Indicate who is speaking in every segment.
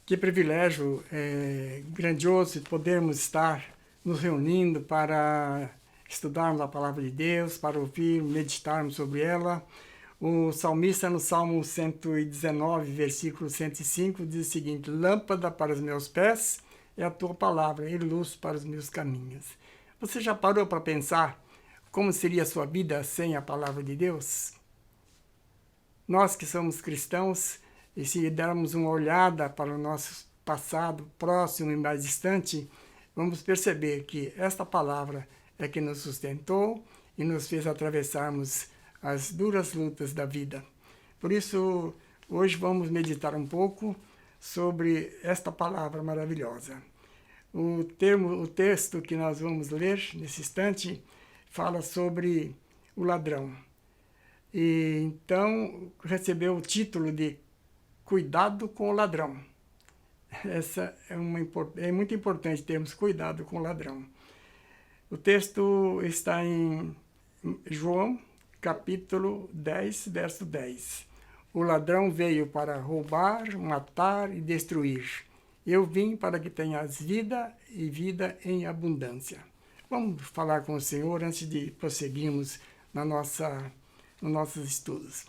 Speaker 1: Que privilégio grandioso podermos estar nos reunindo para estudarmos a palavra de Deus, para ouvir, meditarmos sobre ela. O salmista no Salmo 119, versículo 105, diz o seguinte: lâmpada para os meus pés é a tua palavra e luz para os meus caminhos. Você já parou para pensar como seria a sua vida sem a palavra de Deus? Nós que somos cristãos, e se dermos uma olhada para o nosso passado próximo e mais distante, vamos perceber que esta palavra é que nos sustentou e nos fez atravessarmos as duras lutas da vida. Por isso, hoje vamos meditar um pouco sobre esta palavra maravilhosa. O texto que nós vamos ler nesse instante fala sobre o ladrão. E então recebeu o título de Cuidado com o ladrão. Essa é muito importante termos cuidado com o ladrão. O texto está em João, capítulo 10, verso 10. O ladrão veio para roubar, matar e destruir. Eu vim para que tenhas vida e vida em abundância. Vamos falar com o Senhor antes de prosseguirmos nos nossos estudos.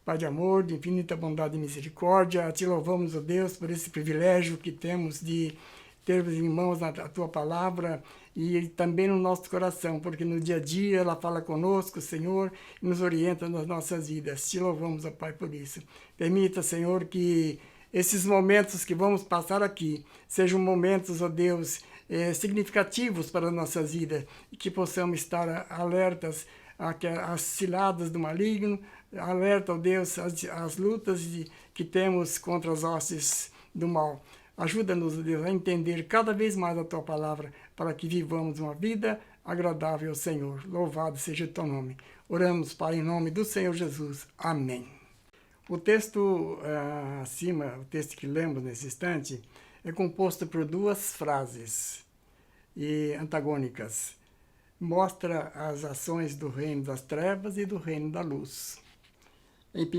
Speaker 1: Pai de amor, de infinita bondade e misericórdia, te louvamos, ó Deus, por esse privilégio que temos de termos em mãos a tua palavra e também no nosso coração, porque no dia a dia ela fala conosco, Senhor, e nos orienta nas nossas vidas. Te louvamos, ó Pai, por isso. Permita, Senhor, que esses momentos que vamos passar aqui sejam momentos, ó Deus, significativos para as nossas vidas e que possamos estar alertas às ciladas do maligno, alerta, ó Deus, as lutas que temos contra as hostes do mal. Ajuda-nos, Deus, a entender cada vez mais a Tua palavra, para que vivamos uma vida agradável ao Senhor. Louvado seja o Teu nome. Oramos, Pai, em nome do Senhor Jesus. Amém. O texto acima, o texto que lemos nesse instante, é composto por duas frases antagônicas. Mostra as ações do reino das trevas e do reino da luz. Em 1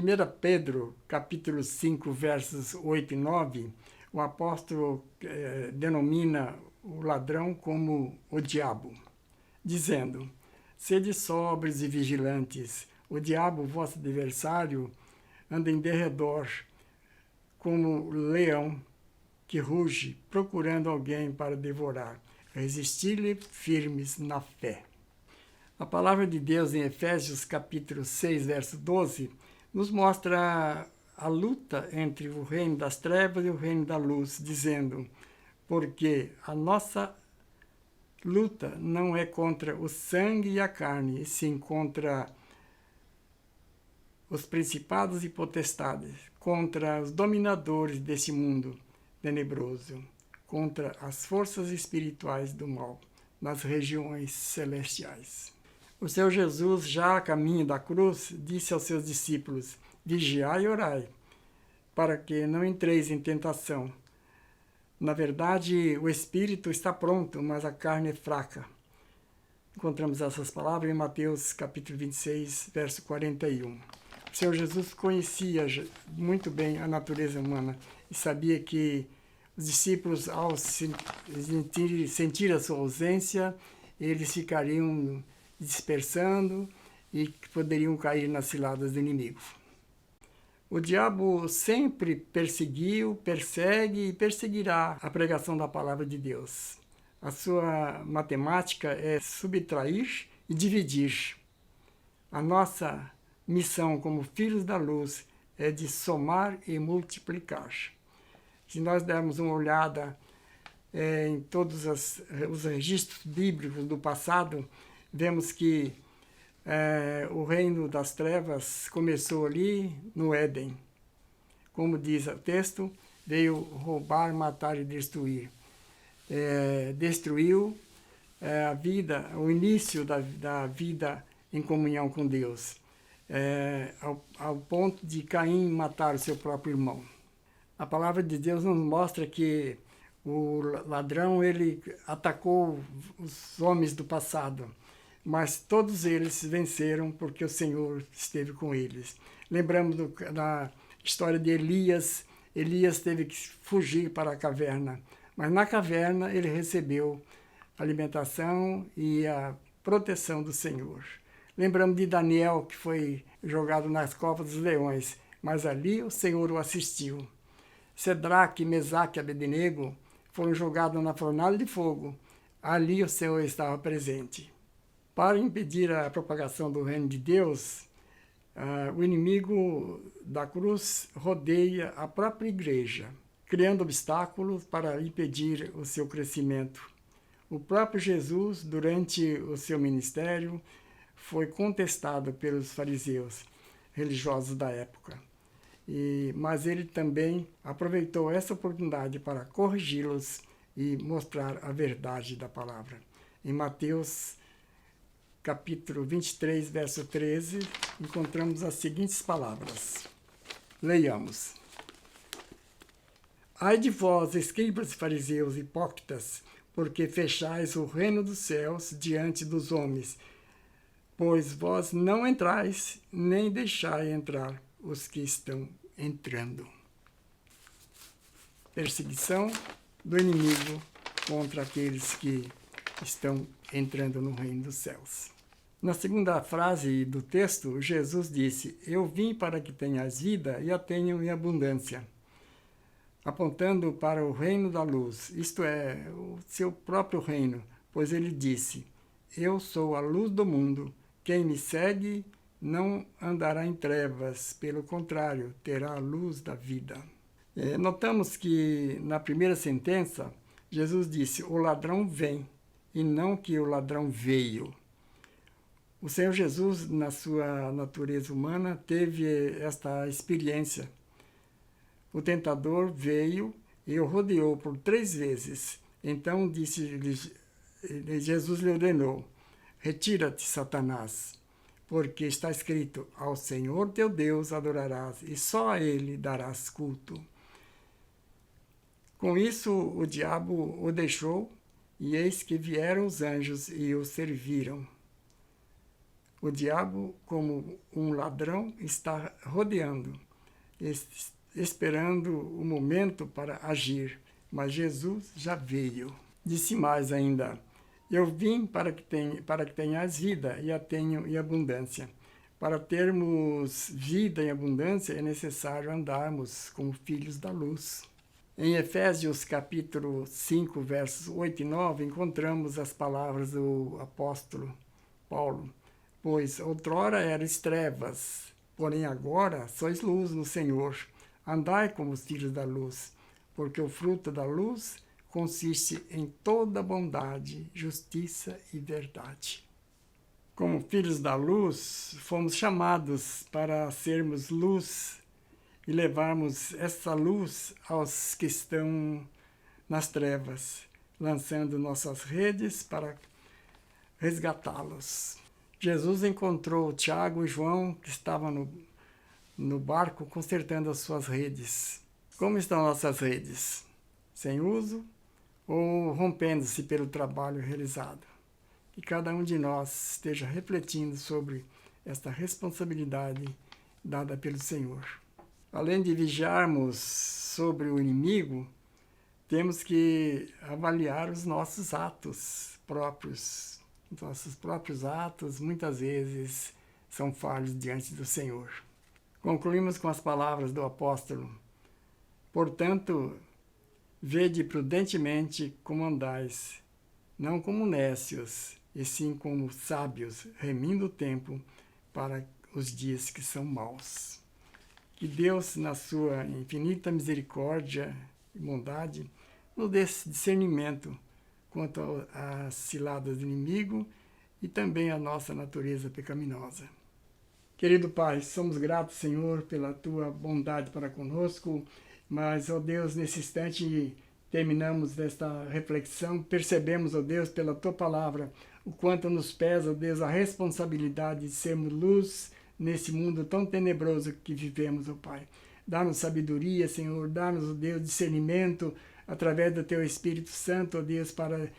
Speaker 1: Pedro, capítulo 5, versos 8 e 9, o apóstolo denomina o ladrão como o diabo, dizendo: sede sóbrios e vigilantes, o diabo, vosso adversário, anda em derredor como leão que ruge, procurando alguém para devorar. Resistir-lhe firmes na fé. A palavra de Deus em Efésios capítulo 6, verso 12, nos mostra a luta entre o reino das trevas e o reino da luz, dizendo: porque a nossa luta não é contra o sangue e a carne, e sim contra os principados e potestades, contra os dominadores deste mundo tenebroso, contra as forças espirituais do mal nas regiões celestiais. O Senhor Jesus, já a caminho da cruz, disse aos seus discípulos: vigiai e orai, para que não entreis em tentação. Na verdade, o espírito está pronto, mas a carne é fraca. Encontramos essas palavras em Mateus capítulo 26, verso 41. O Senhor Jesus conhecia muito bem a natureza humana e sabia que os discípulos, ao sentir a sua ausência, eles ficariam dispersando e poderiam cair nas ciladas do inimigo. O diabo sempre perseguiu, persegue e perseguirá a pregação da palavra de Deus. A sua matemática é subtrair e dividir. A nossa missão como filhos da luz é de somar e multiplicar. Se nós dermos uma olhada em todos os registros bíblicos do passado, vemos que o reino das trevas começou ali no Éden. Como diz o texto, veio roubar, matar e destruir. Destruiu a vida, o início da vida em comunhão com Deus, ao ponto de Caim matar o seu próprio irmão. A palavra de Deus nos mostra que o ladrão ele atacou os homens do passado, mas todos eles venceram porque o Senhor esteve com eles. Lembramos da história de Elias Elias teve que fugir para a caverna, mas na caverna ele recebeu alimentação e a proteção do Senhor. Lembramos de Daniel, que foi jogado nas covas dos leões, mas ali o Senhor o assistiu. Cedraque, Mesaque e Abednego foram jogados na fornalha de fogo. Ali o Senhor estava presente. Para impedir a propagação do reino de Deus, o inimigo da cruz rodeia a própria igreja, criando obstáculos para impedir o seu crescimento. O próprio Jesus, durante o seu ministério, foi contestado pelos fariseus religiosos da época. Mas ele também aproveitou essa oportunidade para corrigi-los e mostrar a verdade da palavra. Em Mateus capítulo 23, verso 13, encontramos as seguintes palavras. Leiamos. Ai de vós, escribas e fariseus hipócritas, porque fechais o reino dos céus diante dos homens, pois vós não entrais, nem deixai entrar os que estão entrando. Perseguição do inimigo contra aqueles que estão entrando no reino dos céus. Na segunda frase do texto, Jesus disse, eu vim para que tenhas vida e a tenham em abundância, apontando para o reino da luz, isto é, o seu próprio reino, pois ele disse, eu sou a luz do mundo, quem me segue não andará em trevas, pelo contrário, terá a luz da vida. Notamos que na primeira sentença, Jesus disse, o ladrão vem, e não que o ladrão veio. O Senhor Jesus, na sua natureza humana, teve esta experiência. O tentador veio e o rodeou por 3 vezes. Então Jesus lhe ordenou, retira-te, Satanás, porque está escrito, ao Senhor teu Deus adorarás e só a ele darás culto. Com isso, o diabo o deixou, e eis que vieram os anjos e o serviram. O diabo, como um ladrão, está rodeando, esperando o momento para agir, mas Jesus já veio. Disse mais ainda, eu vim para que tenhas vida e a tenham em abundância. Para termos vida em abundância é necessário andarmos como filhos da luz. Em Efésios capítulo 5, versos 8 e 9, encontramos as palavras do apóstolo Paulo. Pois outrora erais trevas, porém agora sois luz no Senhor. Andai como os filhos da luz, porque o fruto da luz consiste em toda bondade, justiça e verdade. Como filhos da luz, fomos chamados para sermos luz e levarmos essa luz aos que estão nas trevas, lançando nossas redes para resgatá-los. Jesus encontrou Tiago e João, que estavam no barco, consertando as suas redes. Como estão nossas redes? Sem uso ou rompendo-se pelo trabalho realizado? Que cada um de nós esteja refletindo sobre esta responsabilidade dada pelo Senhor. Além de vigiarmos sobre o inimigo, temos que avaliar os nossos atos próprios. Nossos próprios atos, muitas vezes, são falhos diante do Senhor. Concluímos com as palavras do apóstolo. Portanto, vede prudentemente como andais, não como nécios, e sim como sábios, remindo o tempo para os dias que são maus. Que Deus, na sua infinita misericórdia e bondade, nos dê discernimento quanto às ciladas do inimigo e também à nossa natureza pecaminosa. Querido Pai, somos gratos, Senhor, pela Tua bondade para conosco, mas, ó Deus, nesse instante terminamos esta reflexão, percebemos, ó Deus, pela Tua palavra, o quanto nos pesa, ó Deus, a responsabilidade de sermos luz nesse mundo tão tenebroso que vivemos, ó Pai. Dá-nos sabedoria, Senhor, dá-nos, ó Deus, discernimento através do Teu Espírito Santo, ó Deus, para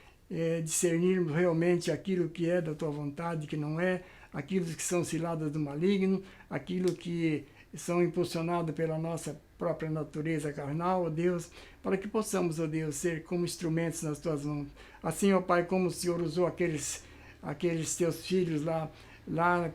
Speaker 1: discernirmos realmente aquilo que é da Tua vontade, que não é, aquilo que são ciladas do maligno, aquilo que são impulsionados pela nossa própria natureza carnal, ó Deus, para que possamos, ó Deus, ser como instrumentos nas tuas mãos. Assim, ó Pai, como o Senhor usou aqueles teus filhos lá,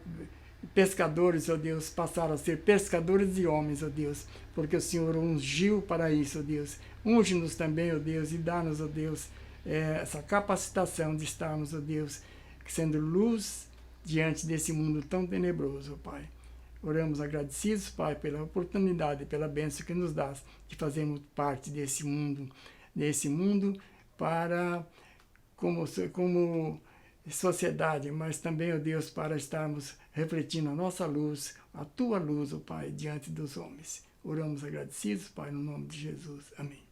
Speaker 1: pescadores, ó Deus, passaram a ser pescadores de homens, ó Deus, porque o Senhor ungiu para isso, ó Deus. Unge-nos também, ó Deus, e dá-nos, ó Deus, essa capacitação de estarmos, ó Deus, sendo luz diante desse mundo tão tenebroso, ó Pai. Oramos agradecidos, Pai, pela oportunidade, pela bênção que nos dás de fazermos parte desse mundo para, como sociedade, mas também, ó Deus, para estarmos refletindo a nossa luz, a tua luz, ó Pai, diante dos homens. Oramos agradecidos, Pai, no nome de Jesus. Amém.